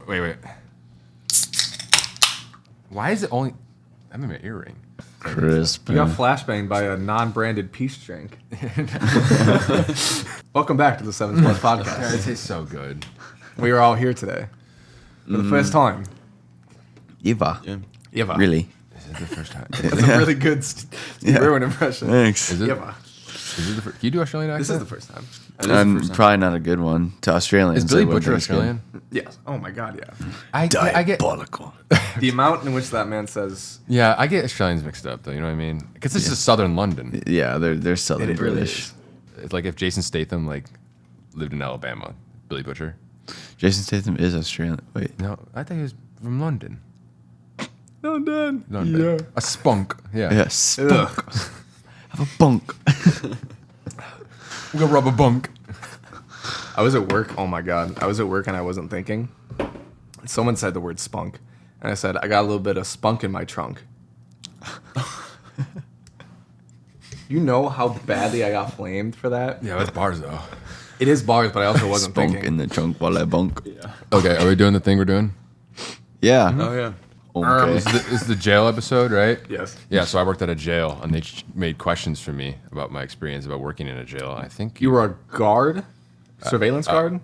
Wait. Why is it only... I'm in my earring. Crisp. You got flashbanged by a non-branded peace drink. Welcome back to the 7 Plus God, podcast. it tastes so good. We are all here today for the first time. Eva. Eva. Really? Is it the first time? That's a really good Steve Irwin impression. Thanks. Is it? Eva. Is it the first? Can you do Australian accent? This is the first time. Probably not a good one to Australians. Is Billy I wouldn't Butcher think it's good. Australian? Yes. Oh my God, yeah. I get... Diabolical. The amount in which that man says Yeah, I get Australians mixed up, though. You know what I mean? Because this is southern London. Yeah, they're Southern it really British. is. It's like if Jason Statham lived in Alabama, Billy Butcher. Jason Statham is Australian. Wait. No, I think he was from London. London. London. Yeah. A spunk. Yeah. Yeah, spunk. Have a bunk. We'll go rub a bunk. I was at work. Oh my God. I was at work and I wasn't thinking. Someone said the word spunk. And I said, I got a little bit of spunk in my trunk. You know how badly I got flamed for that? Yeah, that's bars, though. It is bars, but I also wasn't Spunk thinking. in the trunk while I bunk. Okay, are we doing the thing we're doing? Yeah. Oh yeah. Okay. This is the jail episode, right? Yes. Yeah, so I worked at a jail, and they made questions for me about my experience about working in a jail. I think You were a guard? Surveillance guard?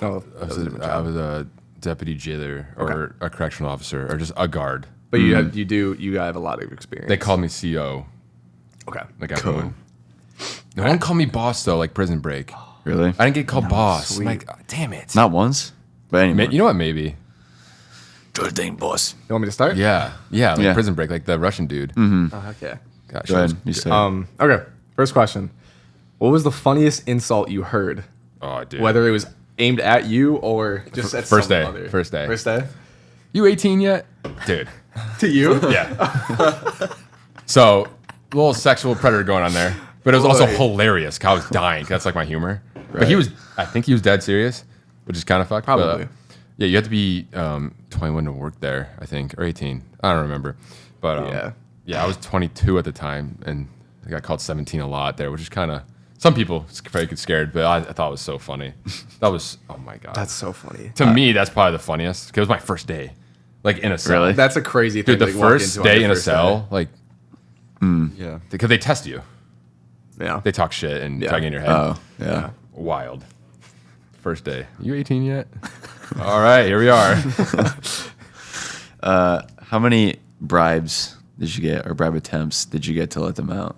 Oh, I was a deputy jailer or a correctional officer or just a guard. but you have a lot of experience. They called me CO, Okay. like everyone. No one called me boss though, like Prison Break. Really? I didn't get called boss. sweet. I'm like, oh, damn it. Not once. But anyway. You know what? Maybe. Jordan, boss. You want me to start? Yeah, like Yeah. Prison Break, like the Russian dude. Oh, okay. Gosh, Go ahead. You start. Okay. First question. What was the funniest insult you heard? Oh, dude. Whether it was aimed at you or just at First some day. other. First day. First day? You 18 yet, dude? To you? Yeah. So, little sexual predator going on there, but it was also Boy. hilarious. 'Cause I was dying. 'Cause that's like my humor. But I think he was dead serious, which is kind of fucked. Probably. But, yeah, you have to be 21 to work there, I think, or 18. I don't remember. But yeah, I was 22 at the time, and I got called 17 a lot there, which is kind of some people probably get scared, but I thought it was so funny. That was oh my god. That's so funny. To me, that's probably the funniest. 'Cause it was my first day, like in a cell. Really? That's a crazy thing. Dude, the that you walk first into on day your in a first cell, like, Yeah. because they test you. day. Yeah. They talk shit and Yeah. try to get in your head. Oh, yeah. Wild. First day. You 18 yet? All right, here we are. How many bribes did you get, or bribe attempts did you get to let them out?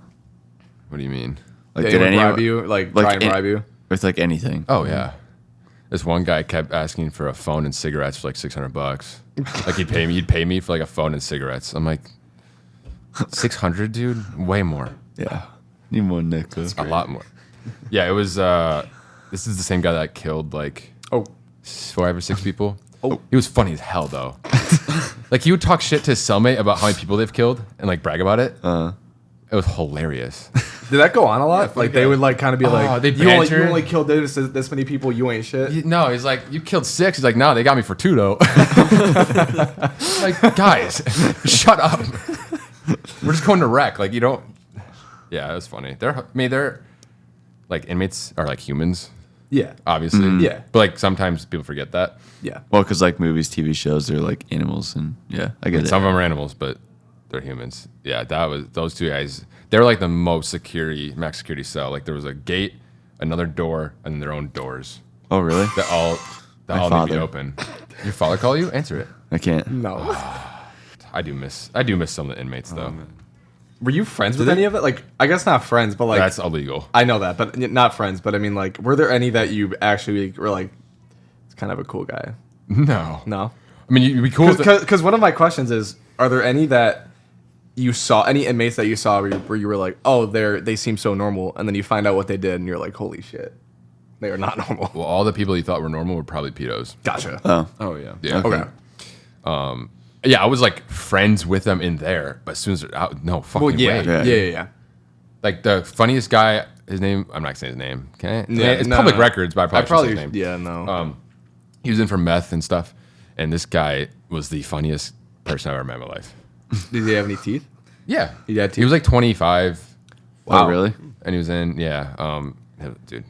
What do you mean? Like, Did anyone bribe you? Like try and bribe you? With like anything? Oh yeah. This one guy kept asking for a phone and cigarettes for like $600. Like he'd pay me for like a phone and cigarettes. I'm like, 600, dude? Way more. Yeah. Need more necklace. A lot more. Yeah, it was. This is the same guy that killed like Oh. 5 or 6 people. Oh, he was funny as hell though. Like he would talk shit to his cellmate about how many people they've killed and like brag about it. It was hilarious. Did that go on a lot? Like they would like kind of be like, they you banter. only killed this many people. You ain't shit. No, he's like, you killed 6. He's like, no, they got me for 2 though. Like, guys, shut up. We're just going to wreck. Like, you don't. Yeah, it was funny. They're like inmates are like humans, Yeah. obviously. Yeah. But like sometimes people forget that. Yeah. Well, because like movies, TV shows, they're like animals, and yeah, I get it. Some of them are animals, but they're humans. Yeah, that was those 2 guys. They were like the most max security cell. Like there was a gate, another door, and their own doors. Oh, really? That all need to be father. open. Your father call you? Answer it. I can't. No. I do miss some of the inmates though. Were you friends with any of it? Like, I guess not friends, but like, That's illegal. I know that, but not friends. But I mean, like, were there any that you actually were like, it's kind of a cool guy? No. No. I mean, you'd be cool with Because one of my questions is, are there any that you saw, any inmates that you saw where you were like, oh, they seem so normal, and then you find out what they did, and you're like, holy shit, they are not normal. Well, all the people you thought were normal were probably pedos. Gotcha. Oh yeah. Yeah. Okay. Yeah, I was like friends with them in there, but as soon as they're out, no fucking Well, yeah, way. yeah. Like the funniest guy, his name, I'm not saying his name. Okay, Yeah, it's no, public no. records, but I probably shouldn't say his name. yeah, no. He was in for meth and stuff, and this guy was the funniest person I've ever met in my life. Did he have any teeth? Yeah, He had he was like 25. Wow. Oh, really? And he was in, dude,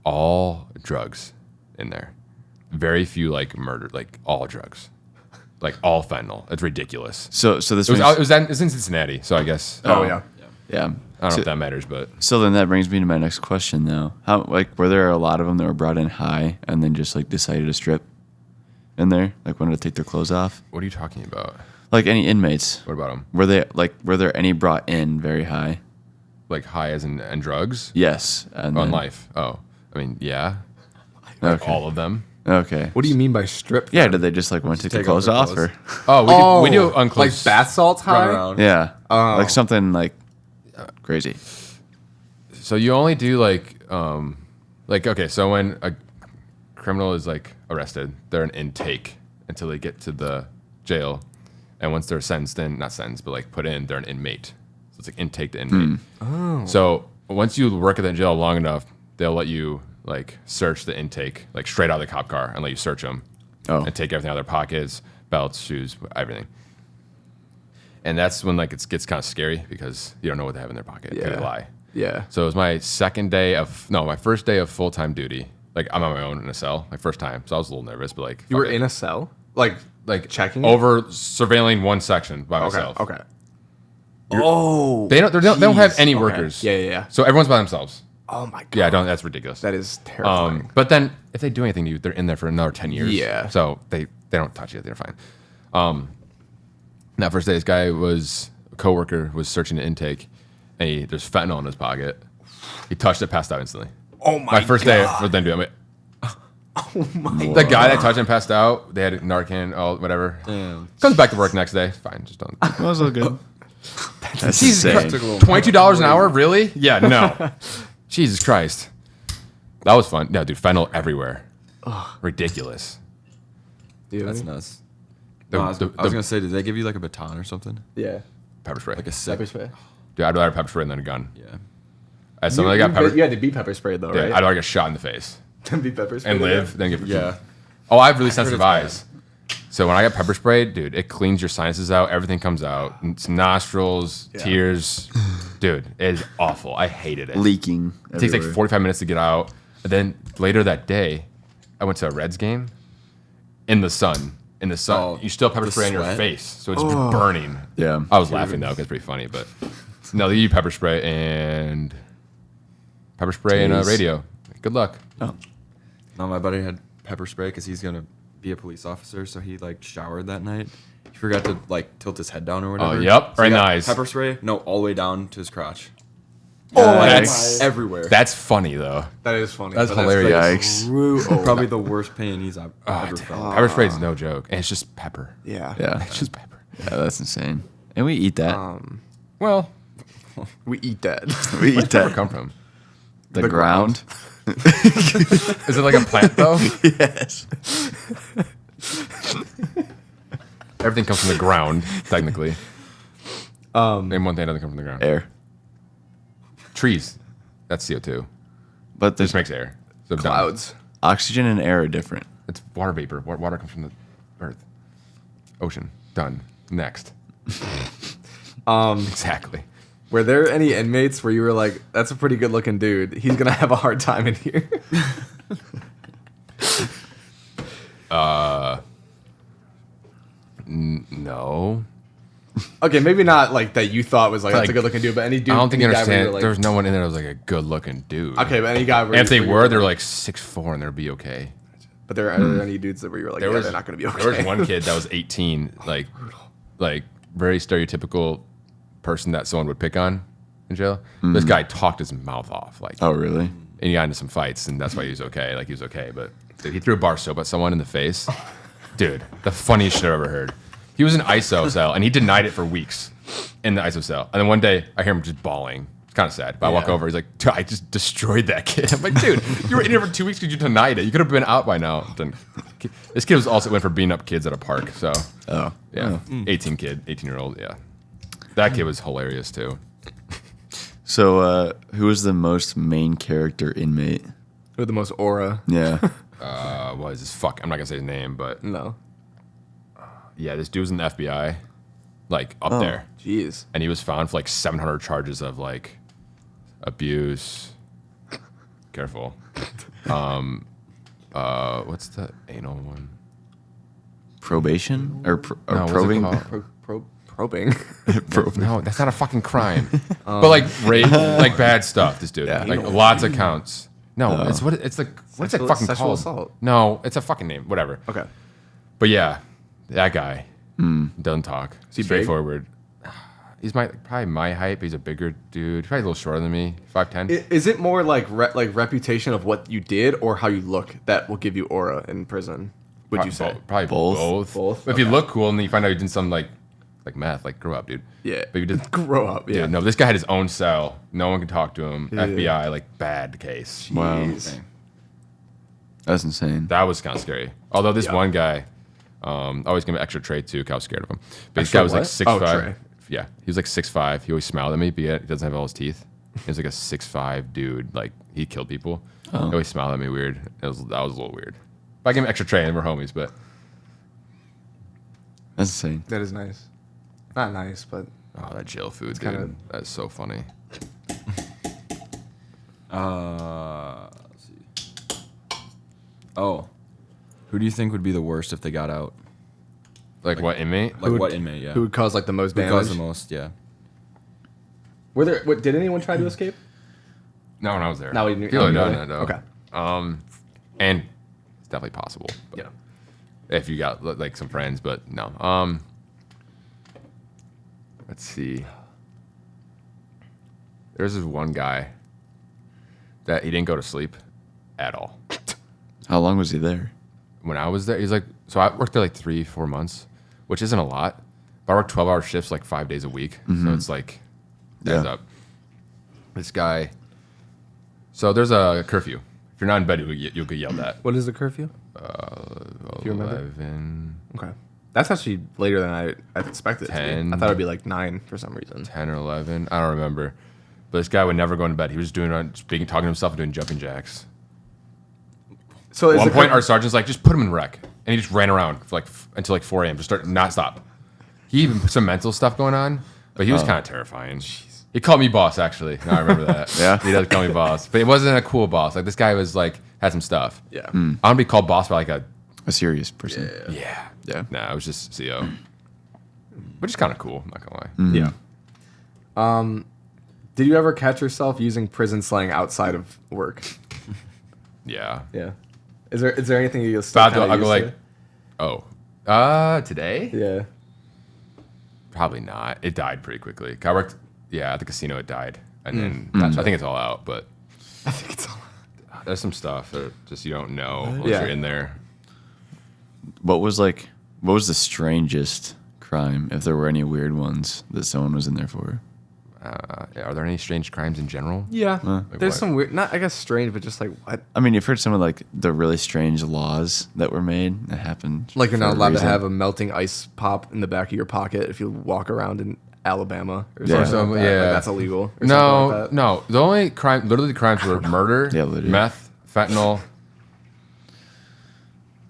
all drugs in there. very few like murder, like all drugs, like all fentanyl. It's ridiculous. So this It brings, was in Cincinnati, so I guess Oh yeah. yeah. I don't know if that matters, but So then that brings me to my next question though. How like were there a lot of them that were brought in high and then just like decided to strip in there, like wanted to take their clothes off? what are you talking about? Like any inmates, What about them? were there any brought in very high? Like high as in and drugs Yes, and on then, life? Oh, I mean, yeah, like Okay. all of them. Okay. What do you mean by strip? Yeah, did they just like want to take their take off clothes their off clothes. or Oh, we do like unclothes. bath salts high. Run around. yeah, Oh. like something like crazy. So you only do like okay. So when a criminal is like arrested, they're an intake until they get to the jail, and once they're sentenced in, not sentenced, but like put in, they're an inmate. So it's like intake to inmate. Oh. So once you work at that jail long enough, they'll let you like search the intake, like straight out of the cop car, and let you search them, Oh. and take everything out of their pockets, belts, shoes, everything. And that's when like it gets kind of scary because you don't know what they have in their pocket. Yeah. They lie. Yeah. So it was my my first day of full time duty. Like I'm on my own in a cell, my first time. So I was a little nervous, but like You were in a cell, like checking it? over surveilling one section by Okay. myself. Okay. Oh. They don't have any Okay. workers. Yeah, yeah, yeah. So everyone's by themselves. Oh my god. Yeah, don't. That's ridiculous. That is terrifying. But then if they do anything to you, they're in there for another 10 years. Yeah. So they don't touch you. They're fine. That first day, this guy was a coworker was searching the intake, and there's fentanyl in his pocket. He touched it, passed out instantly. Oh My first day for them doing it. Oh my. The guy that touched him passed out. They had Narcan, all whatever. Damn. Comes back to work next day. Fine, just don't. That was all good. That's Jesus insane. Christ. $22 an hour? Really? Yeah, no. Jesus Christ. That was fun. No, dude, fentanyl everywhere. Ridiculous. Dude. That's nuts. The- No, I was the- gonna say, did they give you like a baton or something? Yeah. Pepper spray. Like a sick. Pepper spray. Dude, I'd rather pepper spray than a gun. Yeah. As someone that got pepper, You had to be pepper sprayed though, yeah, right? I'd rather get shot in the face To be pepper sprayed and live than get. Yeah. Oh, I have really sensitive it's bad. eyes. So when I got pepper sprayed, dude, it cleans your sinuses out. Everything comes out. It's nostrils, tears. Dude, it is awful. I hated it. Leaking. It takes like everywhere. 45 minutes to get out. And then later that day, I went to a Reds game in the sun. In the sun. Oh, You still have pepper the spray on your sweat? face. So it's burning. Yeah. I was laughing though, 'cause it's pretty funny. But no, they give you pepper spray and a Jeez. radio. Good luck. Oh. No, my buddy had pepper spray because he's gonna be a police officer, so he like showered that night. He forgot to like tilt his head down or whatever. yep, So he right in the got eyes. Pepper spray? No, all the way down to his crotch. Oh my That's- god. Everywhere. That's funny though. That is funny. That's but hilarious. Yikes. brutal. probably the worst pain he's ever Oh, felt. pepper spray is no joke. And it's just pepper. Yeah. Yeah. It's just pepper. Yeah, that's insane. And we eat that. Well, We eat that. we where's eat pepper that. come from? The, the ground. Is it like a plant though? Yes. Everything comes from the ground, technically. And one thing doesn't come from the ground. Air. Trees. That's CO2. But This there's makes air. So Clouds. oxygen and air are different. It's water vapor. Water comes from the earth. Ocean. Done. Next. Exactly. Were there any inmates where you were like, "That's a pretty good looking dude. He's gonna have a hard time in here"? No. Okay, maybe not like that. You thought was like, "That's a Like, good looking dude," but any dude. I don't think you any guy where understand. were like, There was no one in there that was like a good looking dude. okay, but any guy. Where And if they where you were, they were like 6'4" and they'd be okay. But there are any dudes that where you were like, There "Yeah, was they're not gonna be okay." There was one kid that was 18, like very stereotypical person that someone would pick on in jail. This guy talked his mouth off, like, Oh, really? and he got into some fights, and that's why he was okay. Like he was okay, but dude, he threw a bar of soap at someone in the face. Dude, the funniest shit I've ever heard. He was in ISO cell, and he denied it for weeks in the ISO cell. And then one day, I hear him just bawling. It's kind of sad. But I walk Yeah. over. He's like, dude, I just destroyed that kid. I'm like, dude, you were in here for 2 weeks because you denied it. You could have been out by now. Then, this kid was also went for beating up kids at a park. So, Oh. yeah, 18-year-old. Yeah, that kid was hilarious too. So, who was the most main character inmate? With the most aura. Yeah. What is this? Fuck, I'm not gonna say his name, but No. yeah, this dude was in the FBI, like up Oh. there. Jeez. And he was found for like 700 charges of like abuse. Careful. What's the anal one? Probation or No, what's it probing? called? Probing. No, that's not a fucking crime. But like rape, like bad stuff. This dude, Yeah. like lots of counts. No, it's what it's like. What's it Sexual- fucking sexual called? assault. No, it's a fucking name. Whatever. Okay. But yeah, that guy doesn't talk. he big? Straightforward. He's probably my height, but he's a bigger dude. He's probably a little shorter than me. 5'10". Is it more like reputation of what you did or how you look that will give you aura in prison? Would you say? Probably Both? both. Both? If you look cool and then you find out you did some like meth, like grow up, dude. Yeah. But you did. Grow up. Yeah. Dude, no, this guy had his own cell. No one could talk to him. Yeah. FBI, like bad case. Wow. Jeez. That's insane. That was kind of scary. Although this Yeah. one guy, always give me extra Trey too. 'Cause I was scared of him. But this Extra guy was like what? 6'5". Trey. Yeah, he was like 6'5". He always smiled at me, but yet he doesn't have all his teeth. He was like a 6'5" dude. Like he killed people. He always smiled at me weird. That was a little weird. But I gave him extra Trey and we're homies. But That's insane. That is nice. Not nice, but oh, that jail food, dude. kinda- That's so funny. Let's see. Oh, who do you think would be the worst if they got out? Like what inmate? Like what inmate? Yeah. who would cause like the most Who damage? caused the most? Yeah. Were there? What, did anyone try to escape? No, when I was there. No, you knew- People oh, have you done knew it, that? though. Okay. And it's definitely possible. But Yeah. if you got like some friends, but no. Let's see. There's this one guy that he didn't go to sleep at all. How long was he there? When I was there, he's like, so I worked there like 3-4 months, which isn't a lot. But I worked 12-hour shifts like 5 days a week. So it's like, adds Yeah. up. This guy, so there's a curfew. If you're not in bed, you'll get yelled at. What is the curfew? you remember? 11, Okay. That's actually later than I expected. It to be. 10. I thought it'd be like 9 for some reason. 10 or 11. I don't remember. But this guy would never go into bed. He was talking to himself and doing jumping jacks. So At is one the point, cur- our sergeant's like, just put him in rec. And he just ran around for like until like 4 a.m. Just not stop. He even put some mental stuff going on, but he was kind of terrifying. He called me boss, actually. Now I remember that. Yeah? He does call me boss. But it wasn't a cool boss. Like, this guy was like, had some stuff. Yeah. I want to be called boss by like a, A serious person. yeah. Yeah. Nah, it was just CO. Which is kind of cool, not gonna lie. Yeah. Did you ever catch yourself using prison slang outside of work? Yeah. Yeah. Is there anything you still But kinda I'll go used like, to? oh, today? Yeah. Probably not. It died pretty quickly. I worked, at the casino. It died, and then I think it's all out. But I think it's all. there's some stuff that just you don't know once Yeah. you're in there. What was the strangest crime, if there were any weird ones that someone was in there for? Are there any strange crimes in general? Yeah. Like There's what? some weird, not I guess strange, but just like what? I mean, you've heard some of like the really strange laws that were made that happened. Like you're for not a allowed to reason. have a melting ice pop in the back of your pocket if you walk around in Alabama or Yeah. something like that. Yeah. Like that's illegal. Or No, something like that. no. The only crime, literally, the crimes were murder, Yeah, literally. meth, fentanyl.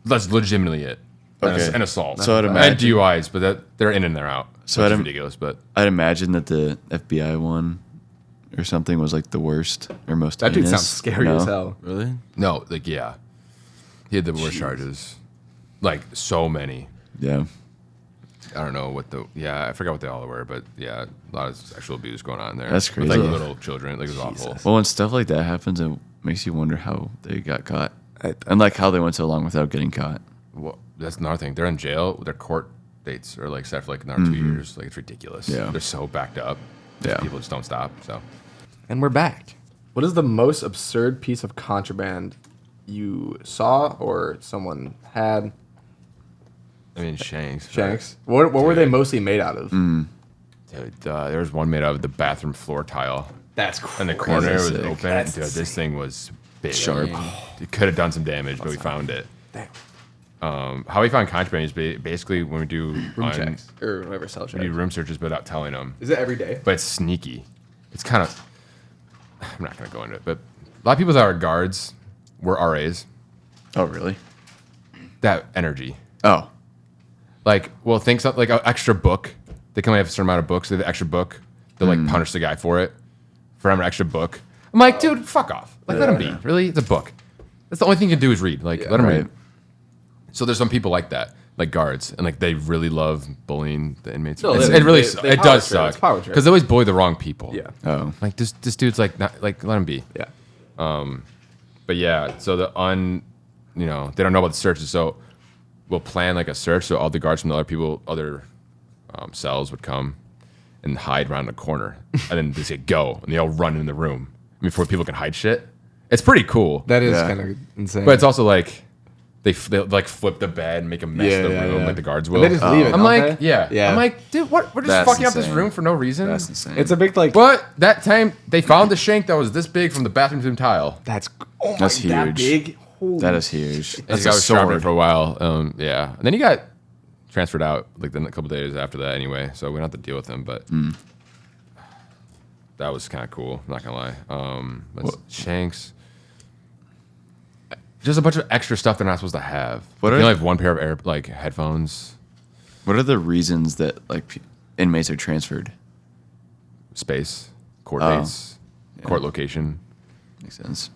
That's legitimately it. Okay. And assault. So I'd and imagine- DUIs, but they're in and they're out. So Which I'd is im- ridiculous. But I'd imagine that the FBI one or something was like the worst or most. That dude heinous. sounds scary No? as hell. Really? no, like he had the worst charges, like so many. Yeah. I don't know what I forgot what they all were, but yeah, a lot of sexual abuse going on there. That's With, like crazy. little children, like it was awful. Well, when stuff like that happens, it makes you wonder how they got caught, I- and like how they went so long without getting caught. Well, that's another thing. They're in jail. Their court dates are like set for like another 2 years. Like it's ridiculous. Yeah. They're so backed up. Yeah. People just don't stop. So And we're back. What is the most absurd piece of contraband you saw or someone had? I mean, Shanks. Shanks. What were they mostly made out of? Dude, there was one made out of the bathroom floor tile, That's cool. and the corner was sick. open. That's Dude, this thing was big. Sharp. It could have done some damage, but we found it. Damn. How we found contraband is basically when we do Room checks or whatever cell we checks. do room searches without telling them. Is it every day? But it's sneaky. It's kind of. I'm not gonna go into it, but a lot of people that are guards were RAs. Oh, really? That energy, Oh, like, well, think something like an extra book. They can only have a certain amount of books. They have an extra book. They'll like punish the guy for it, for having an extra book. I'm like, dude, fuck off. Like, let him be. Really, it's a book. That's the only thing you can do is read. Like, Yeah. let them Right. read. So there's some people like that, like guards, and like they really love bullying the inmates. No, It's- they- it really they- su- they it power does trip. suck It's power trip. because they always bully the wrong people. Yeah. Oh. Like this dude's like not like let him be. Yeah. But yeah, so they don't know about the searches. So we'll plan like a search. So all the guards from the other cells would come and hide around the corner, and then they say go, and they all run in the room before people can hide shit. It's pretty cool, That is Yeah. kind of insane. but it's also like they like flip the bed and make a mess of the room like the guards will. And they just leave it. I'm don't like, they? yeah. Yeah. I'm like, dude, what? We're just That's fucking up this insane. room for no reason. That's insane. It's a big like. But that time they found the shank that was this big from the bathroom to the tile. That's oh my, That's that huge. big. Holy That is huge. And That's he a got sharpened sword. for a while. Yeah. And then he got transferred out like a couple days after that anyway. So we don't have to deal with him. But that was kind of cool. I'm not gonna lie. Shanks. Just a bunch of extra stuff they're not supposed to have. What Like, are- they only have one pair of headphones, What are the reasons that like inmates are transferred? space, court Oh. dates, court location. Makes sense.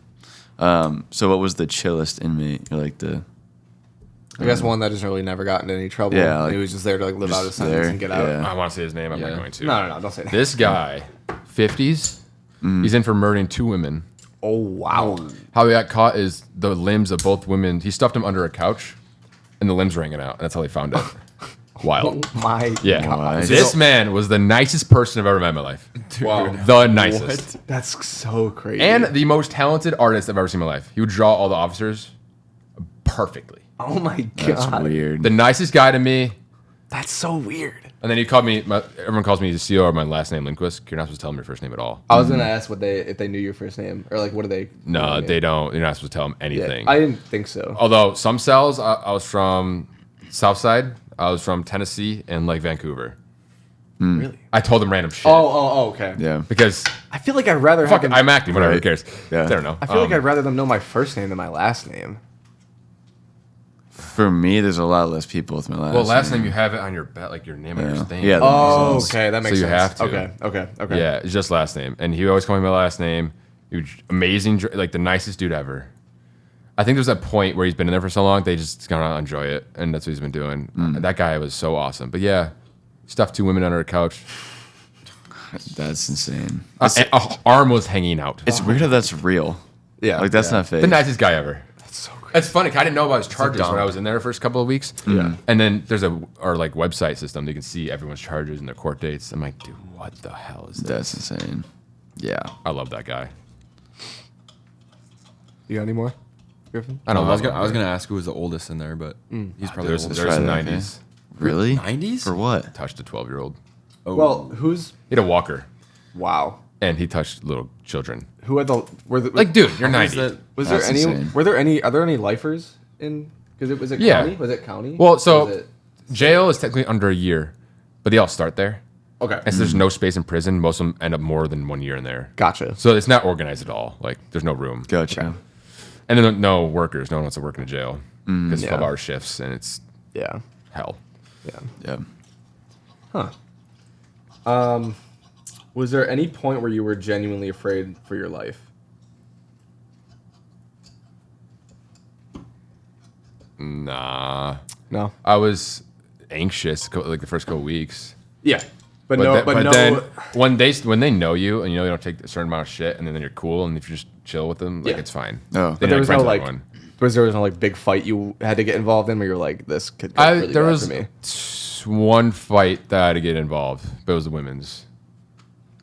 So what was the chillest inmate? Or like the I guess one that just really never got into any trouble. Yeah, like, he was just there to like live just out his sentence there, and get out. yeah. I want to say his name. I'm Yeah. not going to. No, don't say that. This guy, 50s. He's in for murdering 2 women. Oh wow. How he got caught is the limbs of both women. He stuffed them under a couch, and the limbs were hanging out. And that's how they found it. Wild. Oh my Yeah. God. This man was the nicest person I've ever met in my life. Wow. The nicest. That's so crazy. And the most talented artist I've ever seen in my life. He would draw all the officers perfectly. oh my that's God. weird. The nicest guy to me. That's so weird. And then he called me, everyone calls me the CEO or my last name, Lindquist. You're not supposed to tell them your first name at all. I was gonna ask if they knew your first name or like what do they? No, they don't. You're not supposed to tell them Yeah, anything. I didn't think so. Although some cells, I was from Southside, I was from Tennessee, and like Vancouver. Really? I told them random shit. Okay. yeah. Because I feel like I'd rather have fuck it, them, I'm acting, whatever, who Right. cares? Yeah. I don't know. I feel like I'd rather them know my first name than my last name. For me, there's a lot less people with my last. Well, last name you have it on your like your name on your Yeah. thing. Yeah, that Oh, makes sense. okay, that makes So you sense. have to. Okay. Yeah, it's just last name, and he always called me my last name. Huge, amazing, like the nicest dude ever. I think there's that point where he's been in there for so long, they just gonna enjoy it, and that's what he's been doing. That guy was so awesome. But yeah, stuffed 2 women under a couch. That's insane. A arm was hanging out. It's weird how that's real. Yeah. Like that's not fake. The nicest guy ever. That's so crazy. It's funny. 'Cause I didn't know about his charges dumb. when I was in there the first couple of weeks. Yeah. And then there's our like website system. You can see everyone's charges and their court dates. I'm like, dude, what the hell is this? That's insane. Yeah. I love that guy. You got any more, Griffin? I don't I was love gonna ask who was the oldest in there, but he's probably There's the oldest. there's some Right, okay. 90s. Really? 90s? For what? Touched a 12-year-old. Oh. Well, who's He had a walker, wow? and he touched little children. Who had the were the Like, dude, you're How is 90. that- Was there That's any? insane. Were there any? Are there any lifers in? Because was it Yeah. county? Was it county? Well, Or so was it, jail is technically under a year, but they all start there. okay, And so there's no space in prison. Most of them end up more than 1 year in there. gotcha. So it's not organized at all. Like, there's no room. Gotcha. And then no workers. No one wants to work in a jail. It's Yeah. 12-hour shifts, and it's Yeah, hell. yeah. Yeah. Was there any point where you were genuinely afraid for your life? Nah. No. I was anxious like the first couple weeks. Yeah, but Then when they know you and you know they don't take a certain amount of shit and then you're cool and if you just chill with them, like Yeah. it's fine. Oh. Then But there you're was friends no with like, everyone. there was no like big fight you had to get involved in where you're like, this could get really There bad was for me. one fight that I had to get involved, but it was the women's.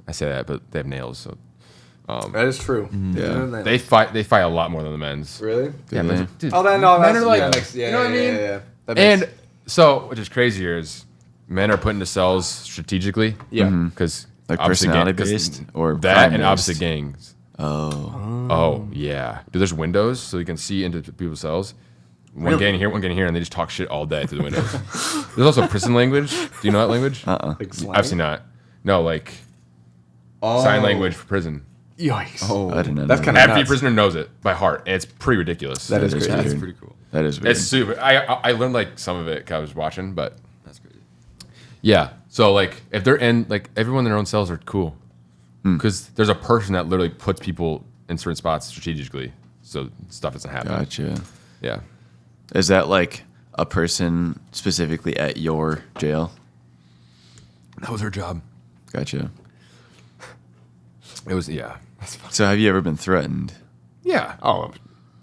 I say that, but they have nails, so That is true. Yeah. they fight a lot more than the men's. Really? Yeah, they? but, dude, Oh, then no, men that's, are like, yeah, makes, yeah, you know what I mean? Yeah. That makes, And so, which is crazier is men are put into cells strategically. yeah. Because Like personality based or that crime and based? opposite gangs. Oh. Oh yeah, dude. There's windows so you can see into people's cells. One gang here, and they just talk shit all day through the windows. There's also prison language. Do you know that language? Like slang? Absolutely not. No, like Oh. sign language for prison. Yikes. Oh, I didn't know. That's that. kinda- Every nuts. prisoner knows it by heart, and it's pretty ridiculous. That is That is crazy. that's weird. pretty cool. That is weird. It's super. I learned like some of it 'cause I was watching, but That's crazy. yeah. So like if they're in like everyone in their own cells are cool because there's a person that literally puts people in certain spots strategically. so stuff doesn't happen. Gotcha. Yeah. Is that like a person specifically at your jail? That was her job. Gotcha. It was, yeah. So have you ever been threatened? Yeah. Oh,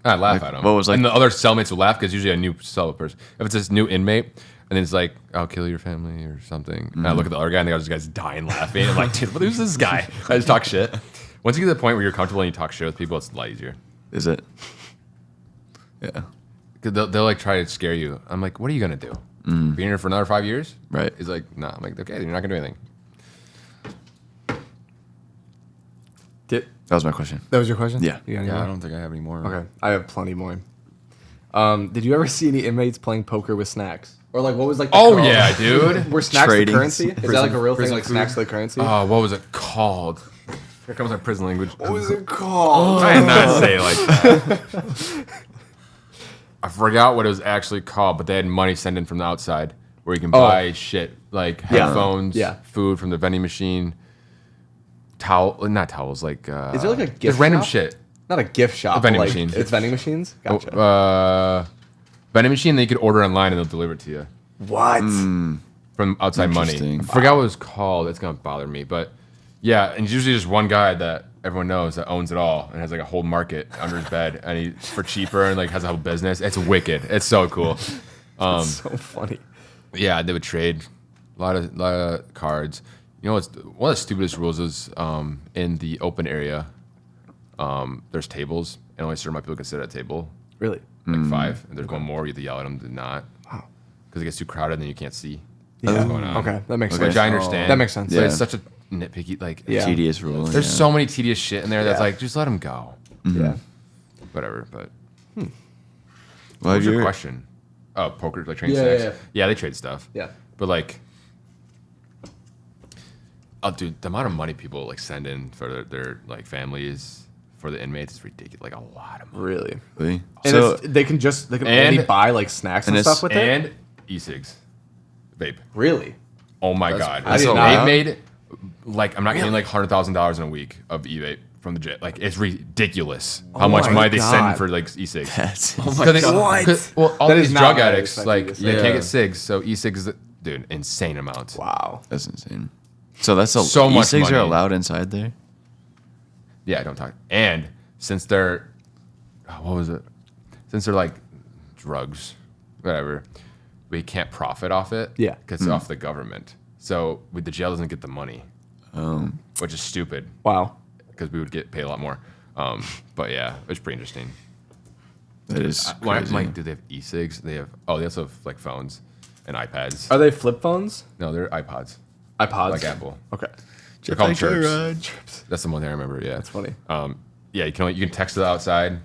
I laugh at them. what was, like- and the other cellmates will laugh because usually a new cell person. If it's this new inmate, and then it's like, I'll kill your family or something. And I look at the other guy and the other guy's dying laughing. I'm like, dude, who's this guy? I just talk shit. Once you get to the point where you're comfortable and you talk shit with people, it's a lot easier. Is it? Yeah. Cause they'll like try to scare you. I'm like, what are you gonna do? Be in here for another 5 years? Right. He's like, nah. I'm like, okay, you're not gonna do anything. Did, That was my question. that was your question? Yeah. You got any Yeah, I more? don't think I have any more. Okay, I have plenty more. Did you ever see any inmates playing poker with snacks? Or like, what was like? The Oh currency? yeah, dude. Were snacks Trading. the currency? Is that like a real thing? prison Like food? snacks the currency? Oh, what was it called? Here comes our prison language. what was it called? I did not say it like that. I forgot what it was actually called, but they had money sent in from the outside where you can buy shit like headphones, Yeah. food from the vending machine, not towels, like Is there like a gift just random shop? shit. Not a gift shop. vending but, like, machine. It's vending machines. Gotcha. Vending machine that you could order online and they'll deliver it to you What? from outside money. Interesting. I forgot what it was called. It's gonna bother me, but yeah, and it's usually just one guy that everyone knows that owns it all and has like a whole market under his bed, and he for cheaper and like has a whole business. It's wicked. It's so cool. So funny. Yeah, they would trade a lot of cards. You know what's one of the stupidest rules is in the open area. There's tables, and only certain amount of people can sit at a table, Really? like 5. And there's one more, you either yell at them to not, Wow. because it gets too crowded and then you can't see Yeah. what's going on. Okay, that makes Okay. Which sense. I understand. That makes sense. But Yeah. it's such a nitpicky, like, Yeah. Tedious rule. there's yeah. so many tedious shit in there that's Yeah. like, just let them go. Yeah. Whatever, but Well, what have was you your ever- question? Oh, poker, like trading Yeah, snacks. yeah, Yeah, they trade stuff. Yeah. But like, oh, dude, the amount of money people like send in for their like families for the inmates is ridiculous. Like a lot of money. Really? Really? And So it's, they can and- only buy like snacks and and stuff with it. And e-cigs, vape. Really? Oh my god, I did so not- they made like I'm not kidding, like $100,000 in a week of e-vape from the jet. Like it's ridiculous how much my money they send God. for like e-cigs. that's Oh my Cause they- God. Well, all That these is not drug what I addicts, expected like you to they say. can't Yeah. get cigs, so e-cigs, dude, insane amounts. Wow. that's insane. So that's So much e-cigs are money. allowed inside there. Yeah, don't talk. And since they're, what was it? Since they're like drugs, whatever, we can't profit off it. Yeah. because it's off the government. So the jail doesn't get the money, which is stupid Wow. because we would get paid a lot more. But yeah, it's pretty interesting. That is When I'm crazy. like, do they have e-cigs? They also have like phones and iPads. Are they flip phones? No, they're iPods, iPods. like Apple. Okay. They're called Like chirps. Joyride. That's the one thing I remember. Yeah, That's funny. Yeah, you can text to the outside,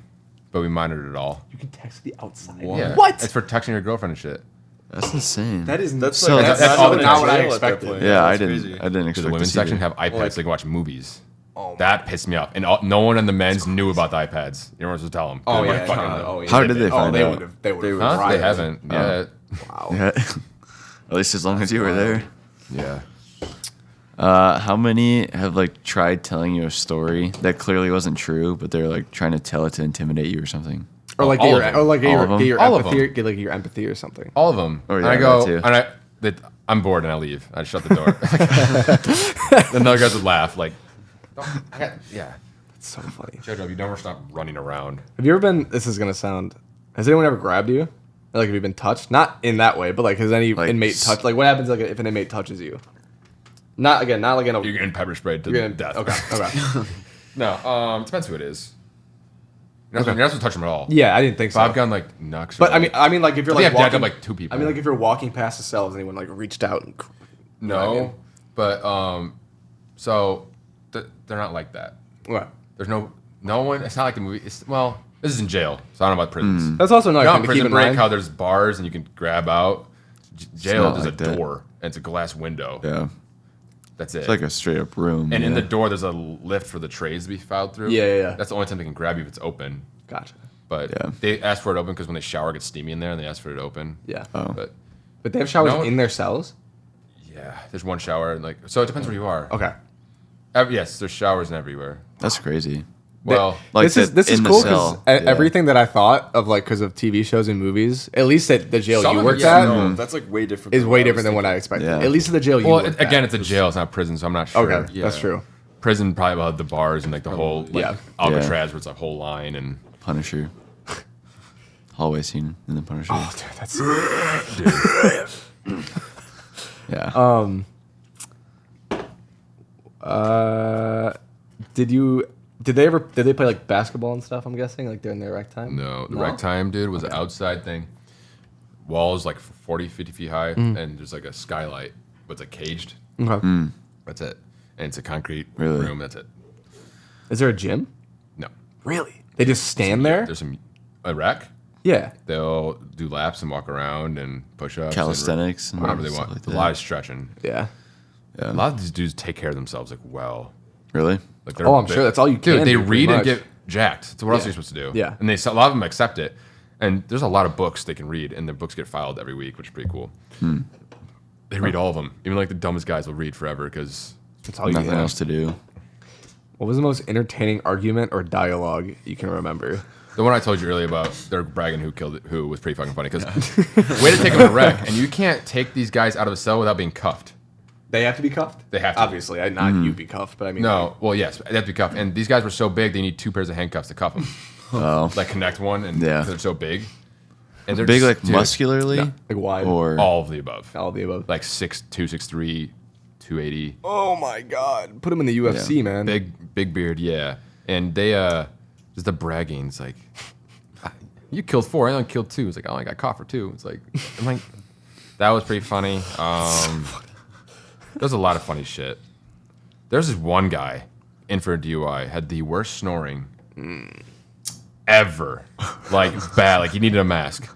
but we monitored it all. You can text the outside. Yeah. What? It's for texting your girlfriend and shit. That's insane. That's So like, that's all the not what I jail at that expected. point. yeah, I That's didn't. crazy. I didn't Because expect the women's this either. section have iPads so they can watch movies. Oh, That pissed me off. And no one in the men's knew about the iPads. You know what to tell them. Oh They're yeah. fucking- Oh, yeah. How did they find they out? would have. They would have. Huh? They haven't. Yeah. Wow. Yeah. At least as long as you were there. Yeah. How many have like tried telling you a story that clearly wasn't true, but they're like trying to tell it to intimidate you or something? Or like All get of your, them. or like get All your, of them? get your All of empathy, them. get like your empathy or something. All of them. Oh, and yeah, I go, that too. and I'm bored and I leave. I shut the door. Then the other guys would laugh. Like, yeah. It's so funny. Jojo, you never stop running around. Have you ever been? This is gonna sound. Has anyone ever grabbed you? Like, have you been touched? Not in that way, but like, has any Like, inmate touched? Like, what happens like if an inmate touches you? Not again. Not like in a. You're getting pepper sprayed to you're gonna- death. Okay. Okay. No, depends who it is. You're not supposed to touch them at all. Yeah, I didn't think So so. I've gone like Nux. But I mean, like if you're I think like I've dabbed walking, up, like, 2 people. I mean, like if you're walking past the cell, has anyone like reached out and? no, what I mean? but so they're not like that. What? There's no one. It's not like the movie. Well, this is in jail, so I don't know about prisons. That's also another You know, thing in to keep Prison in Break, mind. how there's bars and you can grab out. Jail, not there's like a that. door and it's a glass window. Yeah. That's it. It's like a straight up room. and in yeah. the door, there's a lift for the trays to be filed through. Yeah. That's the only time they can grab you if it's open. Gotcha. But Yeah. they ask for it open because when they shower, it gets steamy in there, and they ask for it open. Yeah. Oh. But But they have showers No. in their cells. yeah, there's one shower, and like so it depends where you are. Okay. Yes, there's showers in everywhere. That's crazy. Well, Like this is in the cool cell. because Yeah. everything that I thought of, like, because of TV shows and movies, at least at the jail Some you of it, worked yeah, at, no, that's like way different. is than way I was different than what I thinking. expected. Yeah. At least at the jail you well, worked again, at. it's a jail. It's not a prison, so I'm not sure. Okay, Yeah. that's true. Prison probably will have the bars and like the whole like Yeah. Alcatraz, where it's a whole line and. Punisher. Hallway scene in the Punisher. Oh, dude, that's Yeah. Did they play like basketball and stuff? I'm guessing like during their rec time. No, the rec time, dude, was an outside thing. Walls like 40, 50 feet high, and there's like a skylight, but it's like caged. Okay. That's it. And it's a concrete Really? room. That's it. Is there a gym? No. Really? They just stand there? There's a rec. Yeah. They'll do laps and walk around and push ups. Calisthenics And and whatever they stuff want. like a that. lot of stretching. Yeah. A lot of these dudes take care of themselves like well. Really? Like they're Oh, I'm sure that's all you Dude, can they do, pretty read and much. get jacked. So what else Yeah. are you supposed to do? Yeah. And a lot of them accept it. And there's a lot of books they can read, and the books get filed every week, which is pretty cool. They read all of them. Even like the dumbest guys will read forever because That's all you Nothing can. else to do. What was the most entertaining argument or dialogue you can remember? the one I told you earlier about they're bragging who killed it, who was pretty fucking funny. Because way to take them to wreck, and you can't take these guys out of a cell without being cuffed. They have to be cuffed? They have to. Obviously, not you be cuffed, but I mean. No, well, yes, they have to be cuffed. And these guys were so big, they need 2 pairs of handcuffs to cuff them. Oh. Like connect one, and Yeah. 'cause they're so big. And they're Big, just- like dude, muscularly? Like wide. Or. all of the above. All of the above. Like 6'2", 6'3", 280. Oh my god. Put him in the UFC, Yeah. man. Big beard, yeah. And they just the bragging. It's like, you killed 4, I only killed 2. It's like, oh, I got caught for 2. It's like, I'm like, that was pretty funny. There's a lot of funny shit. There's this one guy in for a DUI, had the worst snoring ever. Like bad, like he needed a mask.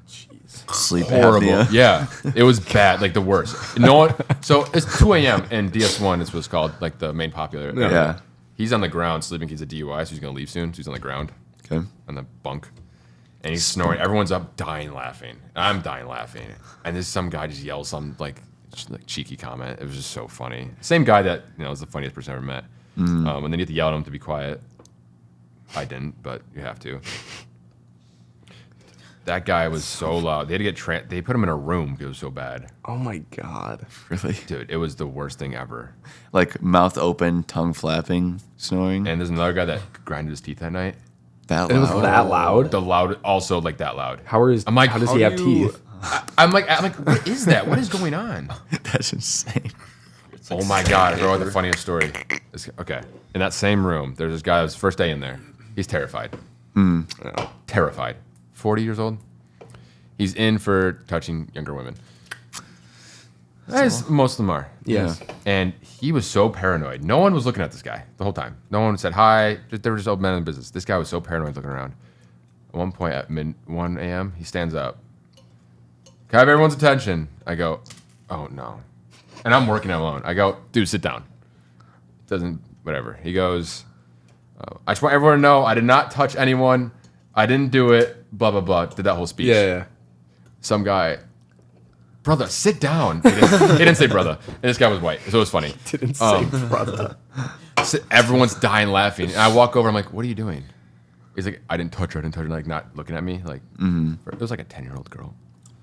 Sleep Horrible. apnea. Yeah, it was bad, like the worst. No one. So it's 2 a.m. and DS1 is what's called like the main popular. area. Yeah. He's on the ground sleeping. He's a DUI, so he's gonna leave soon. So he's on the ground Okay. on the bunk, and he's snoring. Everyone's up, dying laughing. I'm dying laughing, and this some guy just yells some like cheeky comment. It was just so funny. Same guy that is the funniest person I ever met. And then you have to yell at him to be quiet. I didn't, but you have to. That guy was so loud. They had to get they put him in a room because it was so bad. Oh my god. Really? Dude, it was the worst thing ever. Like mouth open, tongue flapping, snoring. And there's another guy that grinded his teeth that night. That It was loud. that loud? The loud, also like that loud. How does he have teeth? I'm like, what is that? What is going on? That's insane. Oh my god! I wrote the funniest story. Okay, in that same room, there's this guy. It was his first day in there. He's terrified. Terrified. 40 years old. He's in for touching younger women. As most of them are. Yes. And he was so paranoid. No one was looking at this guy the whole time. No one said hi. They were just old men in business. This guy was so paranoid looking around. At one point at 1 a.m., he stands up. Can I have everyone's attention? I go, oh no. And I'm working alone. I go, dude, sit down. Whatever. He goes, I just want everyone to know I did not touch anyone. I didn't do it. Blah, blah, blah. Did that whole speech. Yeah. Some guy, brother, sit down. He didn't say brother. And this guy was white, so it was funny. Didn't say brother. Everyone's dying laughing. And I walk over, I'm like, what are you doing? He's like, I didn't touch her. Like not looking at me. Like, it was like a 10-year-old girl.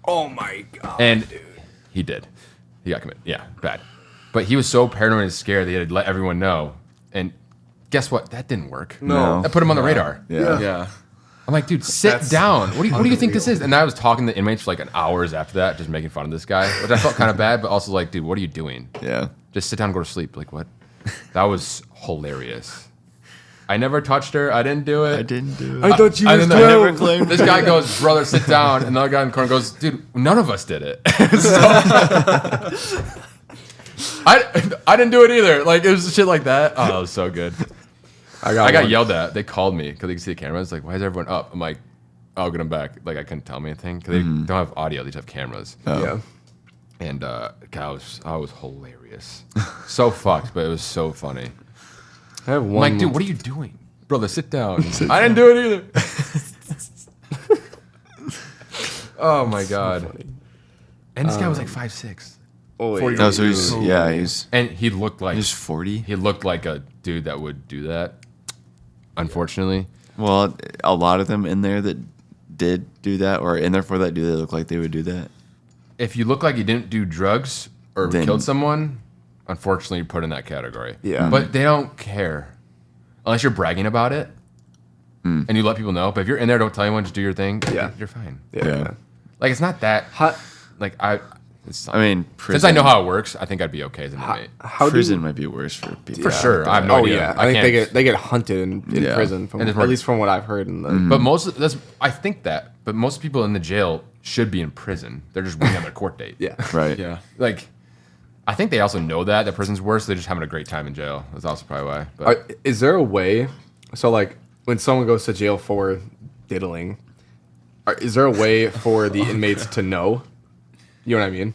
Oh my god. And he did. He got committed. Yeah, bad. But he was so paranoid and scared that he had to let everyone know. And guess what? That didn't work. No. That put him on the radar. Yeah. Yeah. I'm like, dude, sit That's down. What do you think this unreal. is? And I was talking to the inmates for like an hours after that, just making fun of this guy, which I felt kind of bad, but also like, dude, what are you doing? Yeah. Just sit down and go to sleep. Like, what? That was hilarious. I never touched her. I didn't do it. I didn't do it. I thought you I was didn't- I never 12. claimed This guy goes, brother, sit down. And the other guy in the corner goes, dude, none of us did it. I didn't do it either. Like, it was shit like that. Oh, it was so good. I got one. yelled at. They called me because they could see the cameras. Like, why is everyone up? I'm like, I'll get them back. Like, I couldn't tell me anything because they don't have audio. They just have cameras. Yeah. And God, I was hilarious. So fucked, but it was so funny. I have I'm one. like, dude, what are you doing? Brother, sit down. I didn't do it either. Oh my God. And this guy was like 5'6". Oh, 40 No, so he's And he looked like he's 40. he looked like a dude that would do that. unfortunately. Well, a lot of them in there that did do that, or in there for that, do they look like they would do that? If you look like you didn't do drugs or Then- killed someone, unfortunately, you're put in that category. Yeah. But they don't care. Unless you're bragging about it and you let people know. But if you're in there, don't tell anyone, just do your thing, Yeah. you're fine. Yeah. Like, it's not that. How, Like, it's, I mean, since I know how it works, I think I'd be okay as an inmate. how prison do, might be worse for people. For sure. I have no Oh idea. yeah, I think can't- they get hunted in Yeah. prison from And it's at more- least from what I've heard. In the, But most of that's I think that. But most people in the jail should be in prison. They're just waiting on their court date. yeah, Right. Yeah. Like, I think they also know that prison's worse. They're just having a great time in jail. That's also probably why. But Is there a way? So like when someone goes to jail for diddling, is there a way for the inmates to know? You know what I mean?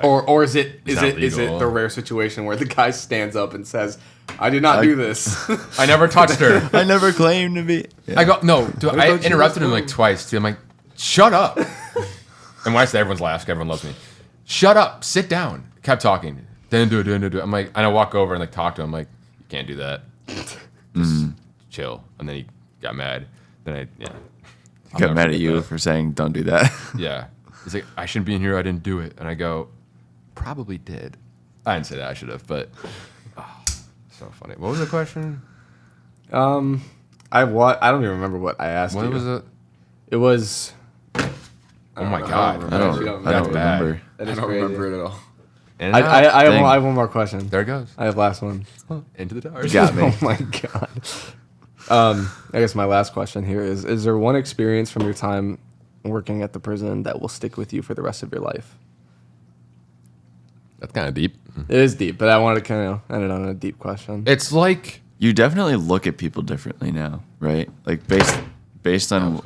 Or is it not is it legal. the rare situation where the guy stands up and says, "I did not do this." I never touched her. I never claimed to be. I go no. Dude, I thought you interrupted was him like twice. Too. I'm like, shut up. And when I say everyone's laughs, everyone loves me. Shut up. Sit down. Kept talking. Didn't do it. I'm like, and I walk over and like talk to him. Like, you can't do that. Just chill. And then he got mad. Then I Got never mad at forget you that. for saying don't do that. Yeah. He's like, I shouldn't be in here. I didn't do it. And I go, probably did. I didn't say that. I should have, but so funny. What was the question? I don't even remember what I asked What you. was it? It was. Oh my God. I don't. Actually, don't I don't That's bad. remember. That I is don't crazy. remember it at all. In and I out. have Dang. one, I have one more question. There it goes. I have last one. Into the dark. Got me. Oh my god. I guess my last question here is there one experience from your time working at the prison that will stick with you for the rest of your life? That's kind of deep. It is deep, but I wanted to kind of end it on a deep question. It's like You definitely look at people differently now, right? Like based on